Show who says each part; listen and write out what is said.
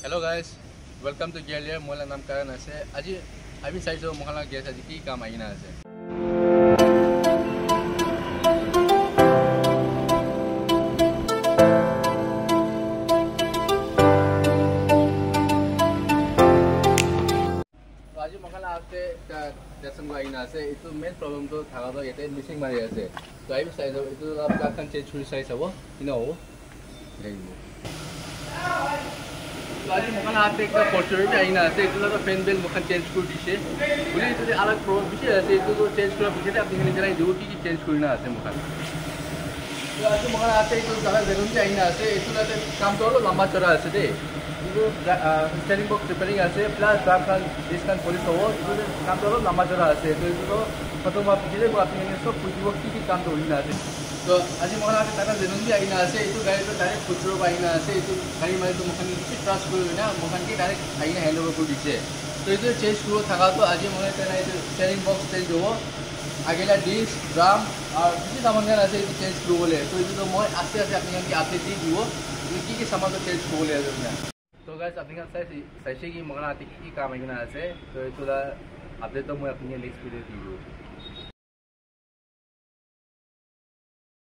Speaker 1: Hello guys, welcome to Gearlier. Mola naam Karan ase. Aji abi saiso mohana gas aji ki kaam aina ase. So aji mohana ate dasam aina ase. Itu main problem to thaga to yete missing mari ase. So abi saiso itu plug kan change churi size abo. Ino ho. আজি মোখান হাতে একটা পড়ছরে আইনা আছে এগুলো তো fan বেল মোখান change করে দিছে বলি যদি আলাদা প্রবলেম বিষয় আছে এগুলো তো চেঞ্জ করা বিষয়টা আপনি এখানে জানাই দেবো কি চেঞ্জ করি না আছে মোখান তো আছে মোখান হাতে একটু যারা বেলুন যে আইনা আছে এগুলোতে কাম তো হলো লম্বা চড়া আছে রে কিন্তু স্টারিং বক্স রিপেয়ারিং আছে প্লাস ড্রাফট ডিসকাউন্ট পলিশ হবো এগুলো কাম তো হলো লম্বা চড়া আছে তো এগুলো প্রথম আপনি দিলে আপনি এনে সব বুঝিব কি কাম তো হই না আছে তো আজি মোখান হাতে টাটা বেলুন যে আইনা আছে এই গাড়ি তো ডাইরেক্ট খুচরো আইনা আছে এই গাড়ি মানে তো মোখান কিছু ট্রাস্ট করবে না মোখানকে ডাইরেক্ট আইনা হ্যান্ড ওভার করে দিচ্ছে তো এই চেঞ্জ করবো থাকা তো আজি মনে হয় স্টারিং বক্স চেঞ্জ হবো আগেলা ডিস্ক ড্রাম আর কিছু সামান আছে এই চেঞ্জ করবো বলে তো এই মই আস্তে আস্তে আপনি আপডেট দিয়ে দিব কি সামান তো চেঞ্জ করবো বলে না তো গাইজ আপনি চাইছে কি মোখান হাতে কি কাম আইনা আছে তো এইটো আপডেট তো মই আপনি নেক্সট ভিডিও দিব